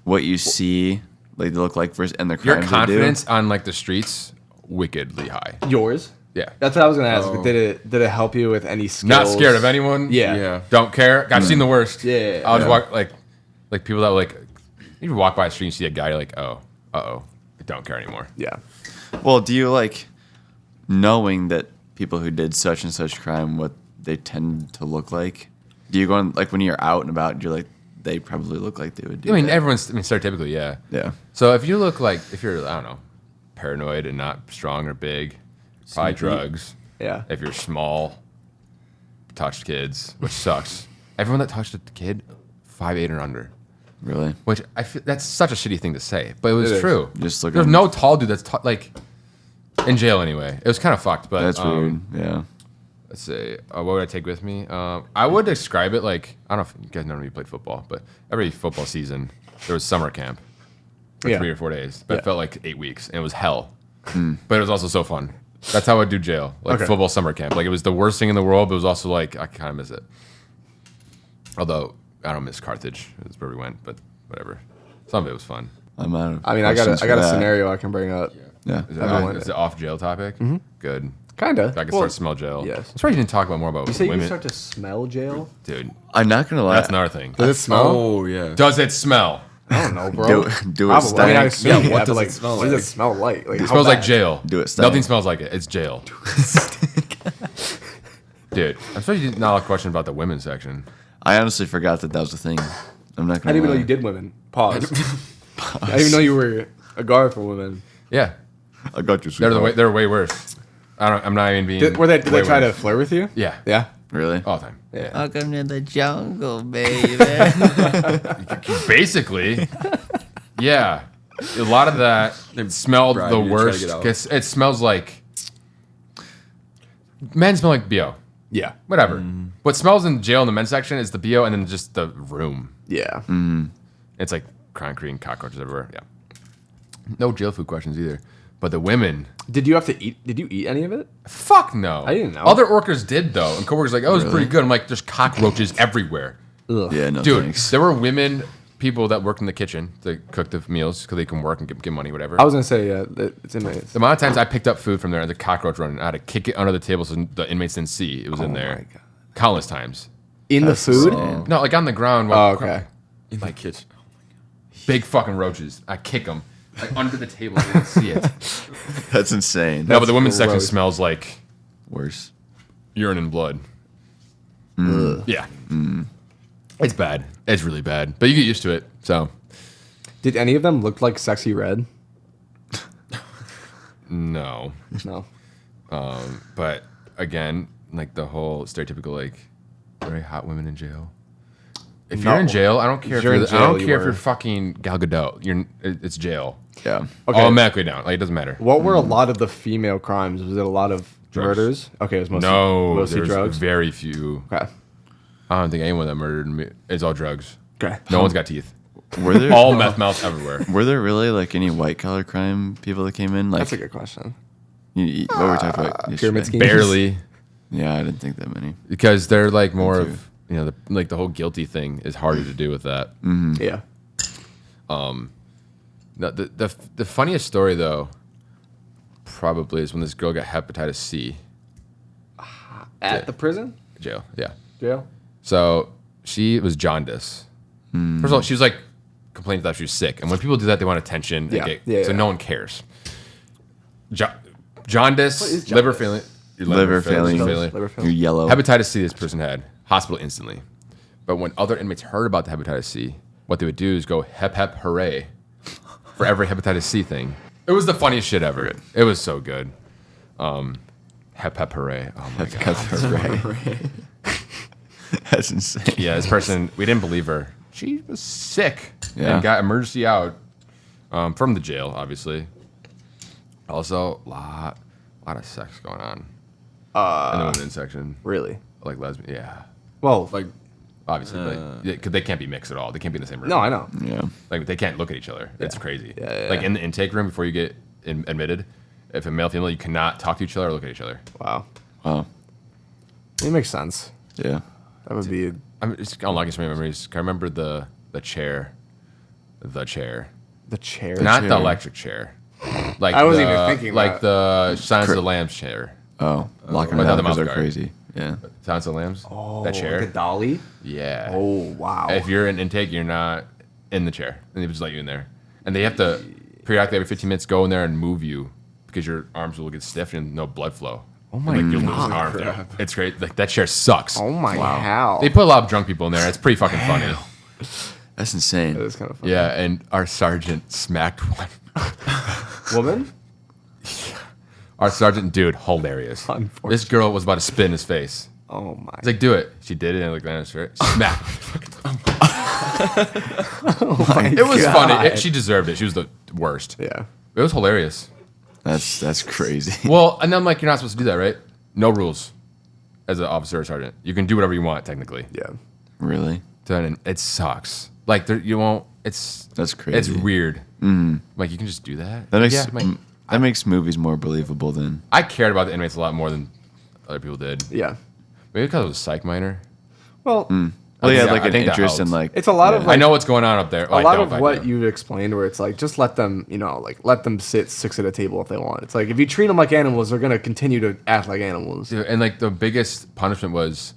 what you see, like they look like versus and the your crimes confidence on like the streets, wickedly high. Yours? Yeah. That's what I was gonna ask. Oh. Did it help you with any skills? Not scared of anyone. Yeah. Yeah. Don't care. I've seen the worst. Yeah. I'll just Yeah. walk like people that like you walk by the street and see a guy, you're like, oh, I don't care anymore. Yeah. do. Well, do you like knowing that people who did such and such crime what they tend to look like? Do you go on like when you're out and about, you're like they probably look like they would do? I mean, that? stereotypically, yeah. Yeah. So if you look like if you're I don't know, paranoid and not strong or big, probably Sneaky. drugs. Yeah. If you're small, touched kids, which sucks. Everyone that touched a kid, 5'8" or under. Really? Which I feel that's such a shitty thing to say, but it was It is. true. Just look at There's him. no tall dude that's like in jail anyway. It was kind of fucked, but That's weird. Yeah. Let's see. What would I take with me? I would describe it like I don't know if you guys know when you played football, but every football season there was summer camp for Yeah. 3 or 4 days, but Yeah. it felt like 8 weeks, and it was hell. But it was also so fun. That's how I would do jail, like Okay. football summer camp. Like it was the worst thing in the world, but it was also like I kind of miss it. Although I don't miss Carthage. That's where we went, but whatever. Some of it was fun. I'm out of I mean, I got questions a for that. scenario I can bring up. Yeah. Is it, Everyone- is it off jail topic? Good. Kinda. I can Well, start to smell jail. yes. I'm surprised you didn't talk about more about You say women. you start to smell jail? Dude, I'm not gonna lie. that's another thing. Does it smell? Oh yeah. Does it smell? I don't know, bro. Do it Probably. I mean, I stank. assume, Yeah, what but does like, it smell what does like? it smell like? Like It smells like jail. Do it stank. Nothing smells like it. It's jail. Dude, I'm surprised you did not have a question about the women's section. I honestly forgot that was a thing. I'm not I gonna. didn't even know lie. you did women. Pause. I didn't even know you were a guard for women. Yeah, I got you. they're way worse. I'm not even being. Did way they try to worse. flirt with you? Yeah. Yeah. Really? All the time. Yeah. Welcome to the jungle, baby. Basically, yeah. A lot of that smelled bribe the you to try to worst. get out. 'Cause it smells like men smell like BO. Yeah. Whatever. What smells in jail in the men's section is the BO and then just the room. Yeah. It's like concrete and cockroaches everywhere. Yeah. No jail food questions either. But the women, Did you have to eat? Did you eat any of it? fuck no. I didn't know. Other workers did though, and coworkers like, oh, it was pretty good. I'm like, there's cockroaches everywhere, Ugh. Yeah. No dude. thanks. There were women, people that worked in the kitchen to cook the meals because they can work and get money, whatever. I was gonna say yeah. It's inmates. The amount of times I picked up food from there and the cockroach running, I had to kick it under the table so the inmates didn't see it was in Oh there. my God. Countless times. In the food? insane. No, like on the ground. Oh, okay. In the kitchen. Big fucking roaches. I kick them like under the table. You didn't see it. That's insane. No, but the women's section gross. smells like Worse. urine and blood. Yeah. It's bad. It's really bad. But you get used to it. So Did any of them look like Sexy Red? no. No. But again, like the whole stereotypical like very hot women in jail. If you're in jail, I don't care. You're in I jail, don't you care if were. you're fucking Gal Gadot. It's jail. Yeah. Okay. Automatically down. Like it doesn't matter. What were a lot of the female crimes? Was it a lot of Drugs. murders? Okay, it was mostly, No, mostly there's drugs. very few. Okay. I don't think anyone that murdered me. It's all drugs. Okay. No one's got teeth. Were there All meth mouths everywhere. Were there really like any white collar crime people that came in? Like That's a good question. what were we talking about? Pyramid yesterday? scheme? Barely, Yeah, I didn't think that many. because they're like more of the whole guilty thing is harder to do with that. Yeah. The funniest story though, probably is when this girl got hepatitis C. At the prison? Jail. Yeah. Jail? So she was jaundice. First of all, she was like complaining that she was sick, and when people do that, they want attention. Yeah. So Yeah. no one cares. Jaundice, What is liver jaundice? failing, your Liver failing. Liver You're failing. yellow. Hepatitis C this person had, hospital instantly. But when other inmates heard about the hepatitis C, what they would do is go hep hep hooray for every hepatitis C thing. It was the funniest shit ever. It was so good. Hep hep hooray. Oh my god. That's right. That's insane. Yeah, this person, we didn't believe her. She was sick Yeah. and got emergency out from the jail, obviously. Also, lot of sex going on in the women's section. Really? Like lesbian, yeah. Well, Like, obviously, because they can't be mixed at all. They can't be in the same room. no, I know. Yeah. Like, they can't look at each other. It's crazy. Yeah, Like, yeah. in the intake room before you get admitted, if a male female, you cannot talk to each other or look at each other. Wow. Wow. It makes sense. Yeah. That would be. I'm just unlocking some memories. I remember the chair. The chair. The chair. Not the chair. electric chair. Like I wasn't the- even thinking like that. the Silence of the Lambs chair. Oh, locking Without down the because mouth they're guard. crazy. Yeah. Silence of the Lambs. Oh, that chair. Like a dolly? Yeah. Oh, wow. If you're in intake, you're not in the chair, and they just let you in there. And they have to periodically every 15 minutes go in there and move you because your arms will get stiff and no blood flow. Oh my Like you're losing God. arms. It's great. Like that chair sucks. Oh my how? They put a lot of drunk people in there. It's pretty fucking funny. That's insane. That is kind of funny. Yeah, and our sergeant smacked one. Woman? Our sergeant, dude, hilarious. Unfortunate. This girl was about to spit in his face. Oh my. He's like, do it. She did it, and I looked at her straight. Smack. It was funny. She deserved it. She was the worst. Yeah. It was hilarious. That's crazy. Well, and I'm like, you're not supposed to do that, right? No rules as an officer or sergeant. You can do whatever you want, technically. Yeah. Really? And it sucks. Like, you won't, it's That's crazy. It's weird. Like, you can just do that? That makes Yeah, like, that makes movies more believable than. I cared about the inmates a lot more than other people did. Yeah. Maybe because I was a psych minor. Well, Well, think yeah, that- like I an think that interest in helps. like. it's a lot of yeah. like, I know what's going on up there. a lot of I what do. you've explained where it's like just let them, let them sit six at a table if they want. It's like if you treat them like animals, they're gonna continue to act like animals. Dude, and like the biggest punishment was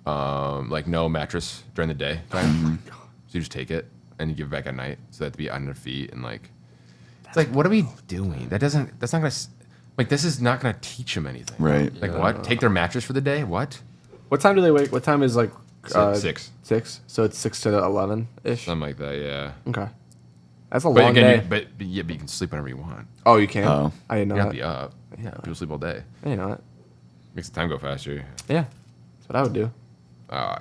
like no mattress during the day time. So you just take it and you give it back at night. So they have to be on their feet and like it's like what are we doing? That's not gonna like this is not gonna teach them anything. Right. Like what? Take their mattress for the day? What? What time do they wake? What time is like 6. 6. So it's 6 to 11 ish. Something like that, yeah. Okay. That's a But long again, day. but you can sleep whenever you want. Oh, you can. Oh. I didn't know You don't have that. to be up. Yeah, people sleep all day. I didn't know that. Makes the time go faster. Yeah. That's what I would do.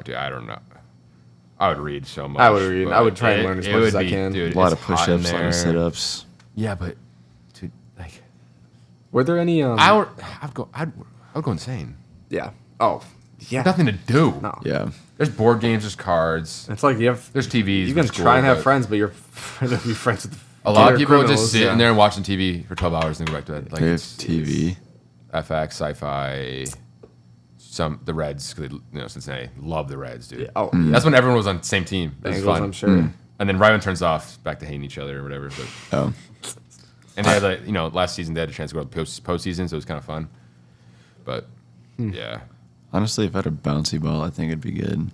Dude, I don't know. I would read so much. I would read. I but would try and learn as it much would as I be- can. Dude, A lot it's of hot in push-ups, a lot there. of sit-ups. Yeah, but dude, like Were there any? I'd go insane. Yeah. Oh, yeah. Nothing to do. No. Yeah. There's board games, there's cards, It's like you have. there's TVs. You can which is try and cool, have but friends, but you're gonna be friends with. A lot of killer people just criminals, sit yeah. in there and watching TV for 12 hours and then go back to bed. Like They have it's TV. FX, Sci-Fi, the Reds, because Cincinnati love the Reds, dude. Yeah. Oh, That's when everyone was on the same team. It was Bengals, fun. I'm sure. And then right when it turns off, back to hating each other or whatever. But Oh. and they had like last season they had a chance to go to postseason, so it was kind of fun. But yeah, Honestly, if I had a bouncy ball, I think it'd be good.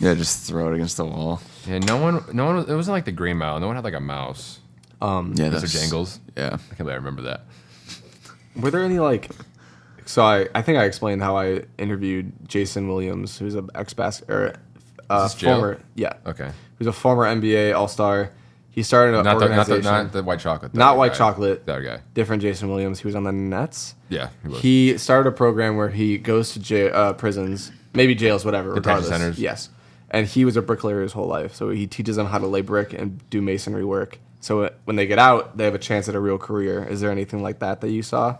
Yeah, just throw it against the wall. yeah. No one. It wasn't like the Green Mile. No one had like a mouse. Yeah, Mr. that's Jangles. Yeah. I can't believe I remember that. Were there any like So I think I explained how I interviewed Jason Williams, who's an Is this jail? former Okay. who's a former NBA All-Star. He started an organization. Not the white chocolate. Not other white guy. chocolate. The other guy. Different Jason Williams. He was on the Nets. Yeah, he was. He started a program where he goes to prisons, maybe jails, whatever, Detention regardless. centers. Yes. And he was a bricklayer his whole life. So he teaches them how to lay brick and do masonry work. So when they get out, they have a chance at a real career. Is there anything like that you saw?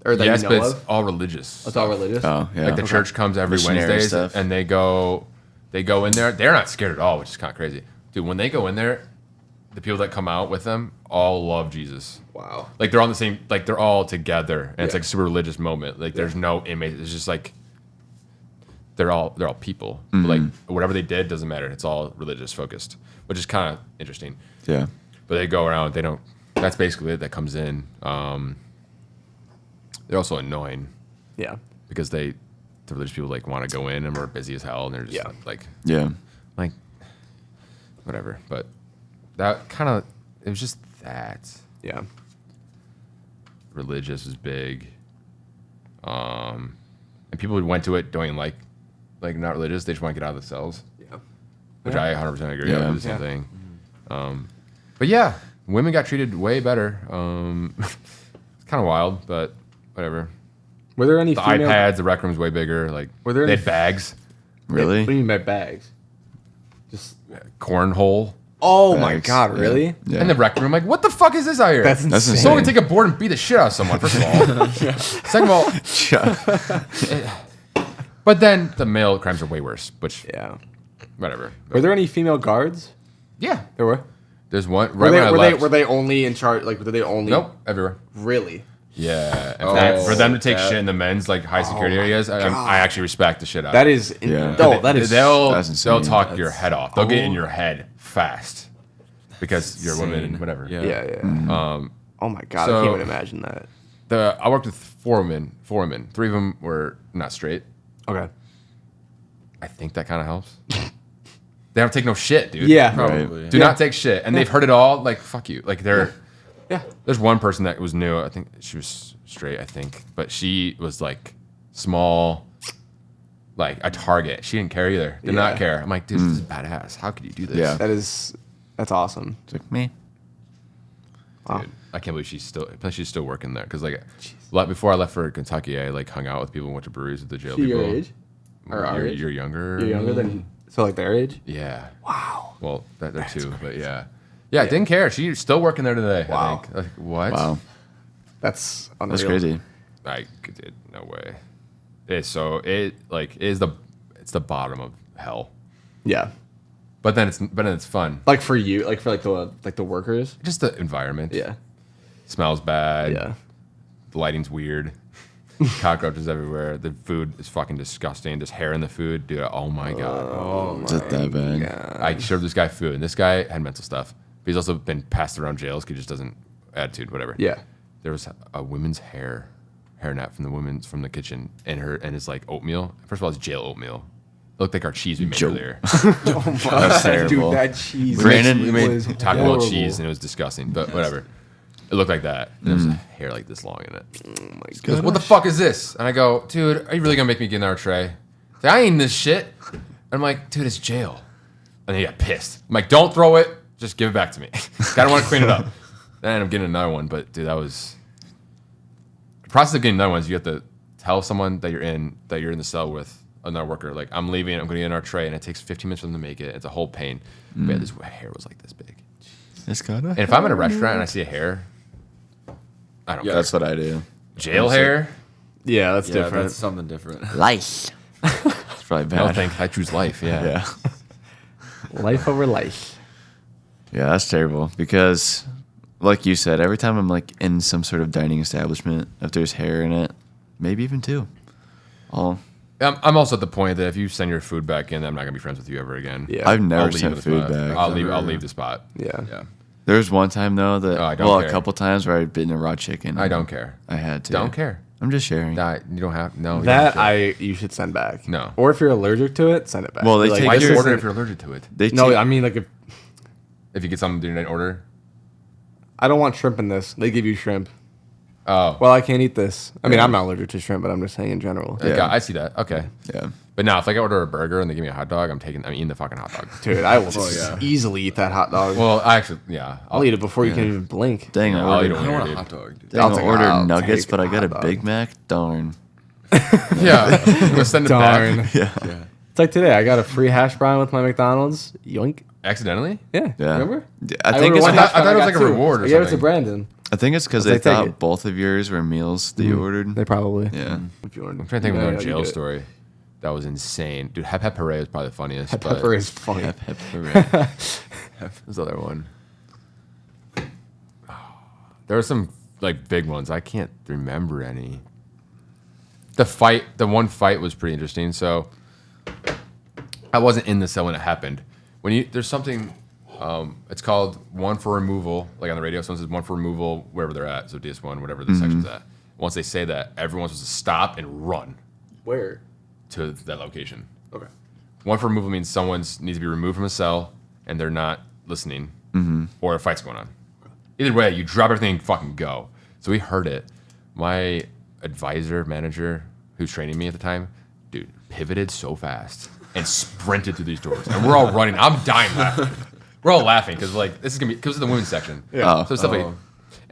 Or that Yes, you but know it's of? all religious. It's all religious? Oh, yeah. Like the church comes every Missionary Wednesdays stuff. and they go in there. They're not scared at all, which is kind of crazy. Dude, when they go in there, the people that come out with them all love Jesus. Wow. Like they're on the same, like they're all together, and it's Yeah. like a super religious moment. Like there's no inmates. It's just like they're all people. Mm-hmm. Like whatever they did doesn't matter. It's all religious focused, which is kind of interesting. Yeah. But they go around. They don't. That's basically it. That comes in. They're also annoying Yeah. because the religious people like want to go in and we're busy as hell, and they're just Yeah. Yeah. like whatever. But that kind of it was just that. Yeah. Religious is big. And people who went to it don't even like not religious. They just want to get out of the cells, Yeah. which I 100% agree. Yeah. I do the same thing. But yeah, women got treated way better. It's kind of wild, but whatever. Were there any The female... iPads, the rec room's way bigger. Like Were there they any- had bags, Really? What do you mean by bags? Just... cornhole, Oh my Bags, God, yeah. really? Yeah. and the rec room. Like, what the fuck is this out here? That's That's insane. insane. Someone can take a board and beat the shit out of someone. First of all, second of all, but then the male crimes are way worse. Which Yeah. whatever. Were there any female guards? Yeah, There were. there's one Were right when I left. were they only in charge? Like, were they only? Nope, everywhere. Really? Yeah, and Oh, for them to take that- shit in the men's like high security my areas, I actually respect the shit out. That of it. is. Yeah. No, that is. They'll That's insane. talk your head off. They'll get in Oh. your head fast because you're a woman. Insane. Whatever. Yeah. Yeah, yeah. Oh my God, I so- can't even imagine that. I worked with four women. 3 of them were not straight. Okay. I think that kind of helps. They don't take no shit, dude. Yeah. Probably. Do not take shit, and they've heard it all. Like fuck you. Like they're. Yeah. There's one person that was new. I think she was straight. I think, but she was like small, like a target. She didn't care either. Did not Yeah. care. I'm like, dude, this is badass. How could you do this? Yeah. That's awesome. It's like me. Wow. Dude, I can't believe she's still working there. Because like before I left for Kentucky, I like hung out with people and went to breweries with the jail She people. your age? Or our age? You're younger. You're younger than. So like their age? Yeah. Wow. Well, they're two, but yeah. Yeah, I didn't care. She's still working there today. Wow. I think. Like, what? Wow. That's unreal. That's crazy. I did no way. It's the bottom of hell. Yeah. But then it's fun. Like for you, like for the workers. Just the environment. Yeah. Smells bad. Yeah. The lighting's weird. Cockroaches everywhere. The food is fucking disgusting. There's hair in the food, dude. Oh my god. Is it that bad? I served this guy food, and this guy had mental stuff. But he's also been passed around jails. 'Cause he just doesn't attitude, whatever. Yeah. There was a woman's hair net from the kitchen, and it's like oatmeal. First of all, it's jail oatmeal. It looked like our cheese we made Joe. earlier. That's terrible. Dude, that cheese. Brandon, we made was Taco Bell horrible. cheese, and it was disgusing. But whatever. It looked like that. And there was hair like this long in it. Oh my He goes, what the fuck is this? And I go, dude, are you really gonna make me get another tray? He's like, I ain't eating this shit. And I'm like, dude, it's jail. And he got pissed. I'm like, don't throw it. Just give it back to me. I don't want to clean it up. Then I'm getting another one. But dude, that was the process of getting another ones. You have to tell someone that you're in the cell with another worker. Like, I'm leaving. I'm going to get another tray, and it takes 15 minutes for them to make it. It's a whole pain. But yeah, this hair was like this big. It's got And if I'm in a restaurant and I see a hair, I don't care. That's what I do. Jail hair. Yeah, that's Yeah, different. that's something different. Life. It's probably I don't bad. think I choose life. Yeah. Yeah. Life over life. Yeah, that's terrible because, like you said, every time I'm like in some sort of dining establishment, if there's hair in it, maybe even two, I'll. I'm also at the point that if you send your food back in, I'm not gonna be friends with you ever again. Yeah. I've I'll never leave sent the food spot. back. I'll leave the spot. Yeah. Yeah. There was one time though that Oh, I don't a care. couple times where I'd bitten a raw chicken. I don't care. I had to. Don't care. I'm just sharing. You don't have no. you That don't care. you should send back. No. Or if you're allergic to it, send it back. Well, they Be take Why this do you order isn't- if you're allergic to it? They No, take- I mean like If you get something you didn't order, I don't want shrimp in this. They give you shrimp. Oh, Well, I can't eat this. I mean, I'm not allergic to shrimp, but I'm just saying in general. Yeah. I see that. Okay. Yeah. But now, if like I order a burger and they give me a hot dog, I'm eating the fucking hot dog. Dude, I will easily eat that hot dog. Well, I actually, yeah. I'll eat it before you can even blink. Dang, Yeah, I I'll eat ordered, it I don't want a dude. hot dog, dude. dang, I'll I take- ordered I'll nuggets, take but I got a hot dog. Big Mac. Darn. Yeah. I'm gonna send it Darn. back. Yeah. Yeah. It's like today. I got a free hash brown with my McDonald's. Yoink. Accidentally? Yeah. Yeah. Remember? I think ordered it's one I hash thought brown, it was got like a two. reward or I gave it to something. Brandon. I think it's because I'll they take thought it. both of yours were meals that you ordered. They probably. Yeah. If you ordered. I'm trying to think of Yeah, another you jail do it. story. That was insane. Dude, Hep Hep Hooray was probably the funniest. but Pepper is funny. Hep, hep, hooray. This other one. There were some like big ones. I can't remember any. The one fight was pretty interesting. So I wasn't in the cell when it happened. There's something, it's called one for removal. Like on the radio, someone says one for removal wherever they're at. So DS1, whatever the section's at. Once they say that, everyone's supposed to stop and run Where? to that location. Okay. One for removal means someone's needs to be removed from a cell and they're not listening, or a fight's going on. Either way, you drop everything and fucking go. So we heard it. My advisor, manager, who's training me at the time, dude, pivoted so fast and sprinted through these doors, and we're all running. I'm dying laughing. We're all laughing because like this is gonna be because it's the women's section. Yeah. Oh. So stuff like,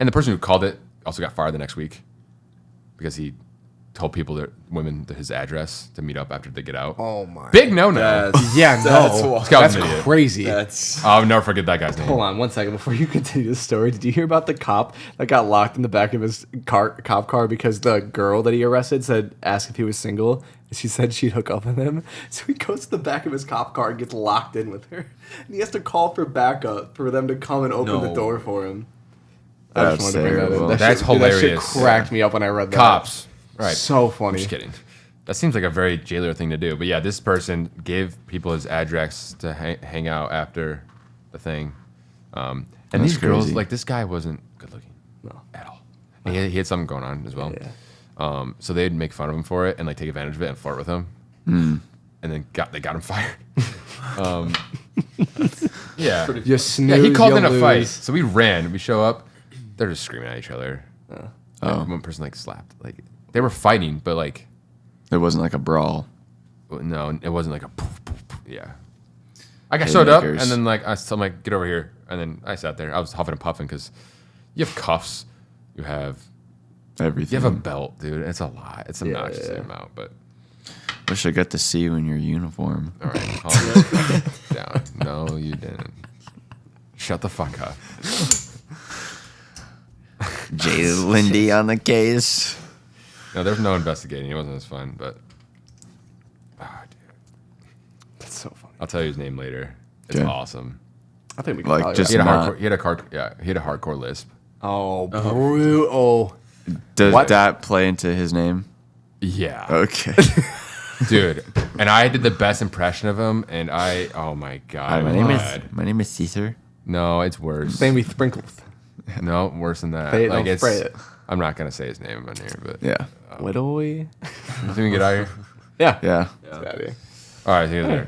and the person who called it also got fired the next week because he told people his address to meet up after they get out. Oh my. Big no. Yeah, That's no. wild. This guy was That's an idiot. crazy. That's I'll never forget that guy's name. Hold on 1 second before you continue the story. Did you hear about the cop that got locked in the back of his cop car because the girl that he arrested asked if he was single, and she said she'd hook up with him? So he goes to the back of his cop car and gets locked in with her, and he has to call for backup for them to come and open the No. door for him. That's terrible. That's That hilarious. shit cracked me up when I read that. Cops. Right. So funny. Just kidding. That seems like a very jailer thing to do. But yeah, this person gave people his address to hang out after the thing. And That's these girls, crazy. like this guy wasn't good looking. No. At all. And he had something going on as well. Yeah. So they'd make fun of him for it and like take advantage of it and flirt with him. And then they got him fired. Yeah. You snooze, Yeah, he called you in a fight. lose. So we ran. We show up. They're just screaming at each other. One person like slapped. Like they were fighting, but like It wasn't like a brawl. no, it wasn't like a poof, poof, poof. Yeah. I showed up and Haymakers. then like I'm like get over here, and then I sat there. I was huffing and puffing because you have cuffs, you have Everything. a belt, dude. It's a lot. It's obnoxious Yeah. amount, but Wish I got to see you in your uniform. all right, calm down. No, you didn't. Shut the fuck up. Jay Lindy on the case. No, there was no investigating. It wasn't as fun, but dude, That's so funny. I'll tell you his name later. It's Okay. awesome. I think we can Like, probably just He had a not- hardcore. He had a hardcore lisp. Oh, brutal. Does What? that play into his name? Yeah. Okay. Dude, and I did the best impression of him, and oh my god, Hi, God. my name is Caesar. No, it's worse. Maybe sprinkled. No, worse than that. Say it, like don't it's, spray it. I'm not gonna say his name on here, but Yeah. Widowy. so we can get out of here. Yeah. Yeah. Daddy. All right, see you there.